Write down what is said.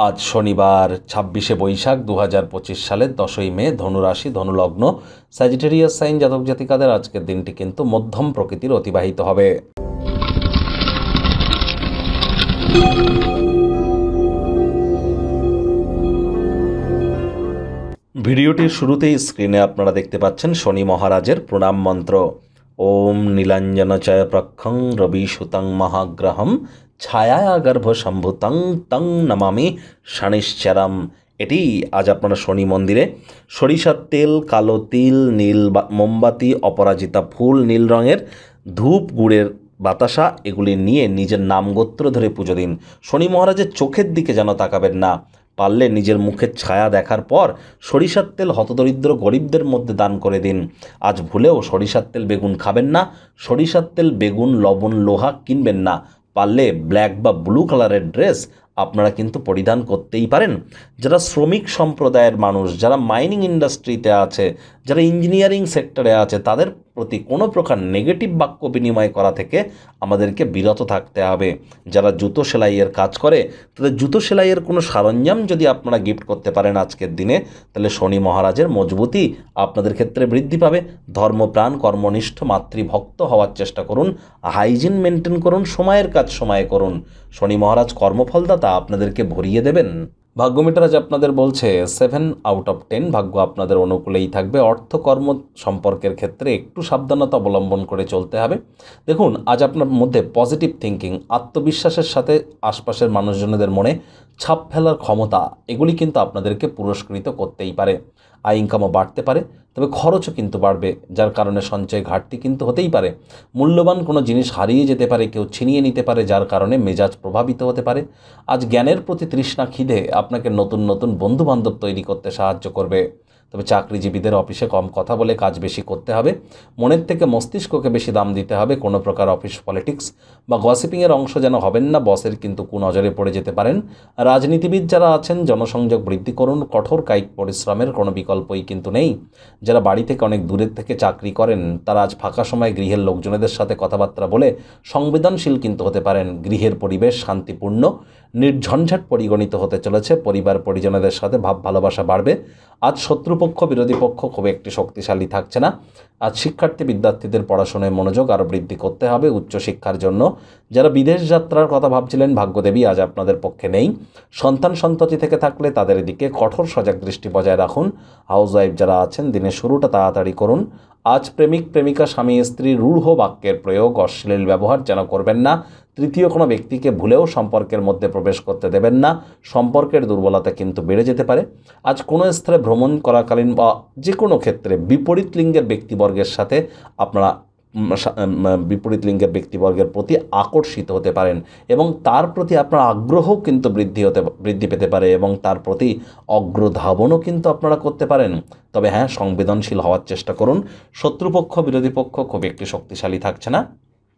আজ শনিবার ২৬শে বৈশাখ ২০২৫ সালের ১০ই মে, ধনুরাশি, ধনুলগ্ন, স্যাজিটেরিয়াস সাইন জাতক জাতিকাদের আজকের দিনটি কিন্তু মধ্যম প্রকৃতির অতিবাহিত হবে। ভিডিওটির শুরুতেই স্ক্রিনে আপনারা দেখতে পাচ্ছেন শনি মহারাজের প্রণাম মন্ত্র। ওম নীলাঞ্জনচয় প্রক্ষং রবি সুতং মহাগ্রহম ছায়া গর্ভ সম্ভুতং তং নমামি শনিশ্চরম। এটি আজ আপনারা শনি মন্দিরে সরিষার তেল, কালো তিল, নীল মোমবাতি, অপরাজিতা ফুল, নীল রঙের ধূপ, গুড়ের বাতাসা এগুলি নিয়ে নিজের নামগোত্র ধরে পুজো দিন। শনি মহারাজের চোখের দিকে যেন তাকাবেন না। পারলে নিজের মুখের ছায়া দেখার পর সরিষার তেল হতদরিদ্র গরিবদের মধ্যে দান করে দিন। আজ ভুলেও সরিষার তেল বেগুন খাবেন না। সরিষার তেল বেগুন লবণ লোহা কিনবেন না। পারলে ব্ল্যাক বা ব্লু কালারের ড্রেস আপনারা কিন্তু পরিধান করতেই পারেন। যারা শ্রমিক সম্প্রদায়ের মানুষ, যারা মাইনিং ইন্ডাস্ট্রিতে আছে, যারা ইঞ্জিনিয়ারিং সেক্টরে আছে, তাদের প্রতি কোনো প্রকার নেগেটিভ বাক্য বিনিময় করা থেকে আমাদেরকে বিরত থাকতে হবে। যারা জুতো সেলাইয়ের কাজ করে তাদের জুতো সেলাইয়ের কোনো সরঞ্জাম যদি আপনারা গিফট করতে পারেন আজকের দিনে, তাহলে শনি মহারাজের মজবুতি আপনাদের ক্ষেত্রে বৃদ্ধি পাবে। ধর্মপ্রাণ, কর্মনিষ্ঠ, মাতৃভক্ত হওয়ার চেষ্টা করুন। হাইজিন মেনটেন করুন, সময়ের কাজ সময়ে করুন। শনি মহারাজ কর্মফলদাতা, আপনাদেরকে ভরিয়ে দেবেন। ভাগ্যমিটার আজ আপনাদের বলছে 7 আউট অফ 10, ভাগ্য আপনাদের অনুকূলেই থাকবে। অর্থকর্ম সম্পর্কের ক্ষেত্রে একটু সাবধানতা অবলম্বন করে চলতে হবে। দেখুন, আজ আপনার মধ্যে পজিটিভ থিঙ্কিং, আত্মবিশ্বাসের সাথে আশপাশের মানুষজনদের মনে ছাপ ফেলার ক্ষমতা, এগুলি কিন্তু আপনাদেরকে পুরস্কৃত করতেই পারে। আয় ইনকামও বাড়তে পারে, তবে খরচও কিন্তু বাড়বে, যার কারণে সঞ্চয় ঘাটতি কিন্তু হতেই পারে। মূল্যবান কোনো জিনিস হারিয়ে যেতে পারে, কেউ ছিনিয়ে নিতে পারে, যার কারণে মেজাজ প্রভাবিত হতে পারে। আজ জ্ঞানের প্রতি তৃষ্ণা খিদে আপনাকে নতুন নতুন বন্ধুবান্ধব তৈরি করতে সাহায্য করবে। তবে চাকরিজীবীদের অফিসে কম কথা বলে কাজ বেশি করতে হবে। মনের থেকে মস্তিষ্ককে বেশি দাম দিতে হবে। কোনো প্রকার অফিস পলিটিক্স বা গসিপিংয়ের অংশ যেন হবেন না, বসের কিন্তু কুনজরে পড়ে যেতে পারেন। রাজনীতিবিদ যারা আছেন, জনসংযোগ বৃদ্ধি করুন। কঠোর কায়িক পরিশ্রমের কোনো বিকল্পই কিন্তু নেই। যারা বাড়ি থেকে অনেক দূরের থেকে চাকরি করেন, তারা আজ ফাঁকা সময় গৃহের লোকজনেদের সাথে কথাবার্তা বলে সংবেদনশীল কিন্তু হতে পারেন। গৃহের পরিবেশ শান্তিপূর্ণ, নির্ঝঞ্ঝাট পরিগণিত হতে চলেছে। পরিবার পরিজনদের সাথে ভাব ভালোবাসা বাড়বে। আজ শত্রুপক্ষ বিরোধী পক্ষ খুব একটি শক্তিশালী থাকছে না। আজ শিক্ষার্থী বিদ্যার্থীদের পড়াশোনায় মনোযোগ আরও বৃদ্ধি করতে হবে উচ্চশিক্ষার জন্য। যারা বিদেশ যাত্রার কথা ভাবছিলেন, ভাগ্যদেবী আজ আপনাদের পক্ষে নেই। সন্তান সন্ততি থেকে থাকলে তাদের দিকে কঠোর সজাগ দৃষ্টি বজায় রাখুন। হাউসওয়াইফ যারা আছেন, দিনের শুরুটা তাড়াতাড়ি করুন। আজ প্রেমিক প্রেমিকা, স্বামী স্ত্রী রূঢ় বাক্যের প্রয়োগ, অশ্লীল ব্যবহার যেন করবেন না। তৃতীয় কোনো ব্যক্তিকে ভুলেও সম্পর্কের মধ্যে প্রবেশ করতে দেবেন না। সম্পর্কের দুর্বলতা কিন্তু বেড়ে যেতে পারে। আজ কোনো স্থলে ভ্রমণ করাকালীন বা যে কোনো ক্ষেত্রে বিপরীত লিঙ্গের ব্যক্তিবর্গের সাথে আপনারা বিপরীত লিঙ্গের ব্যক্তিবর্গের প্রতি আকর্ষিত হতে পারেন এবং তার প্রতি আপনার আগ্রহ কিন্তু বৃদ্ধি পেতে পারে এবং তার প্রতি অগ্রধাবনও কিন্তু আপনারা করতে পারেন। তবে হ্যাঁ, সংবেদনশীল হওয়ার চেষ্টা করুন। শত্রুপক্ষ বিরোধী পক্ষ খুব একটি শক্তিশালী থাকছে না।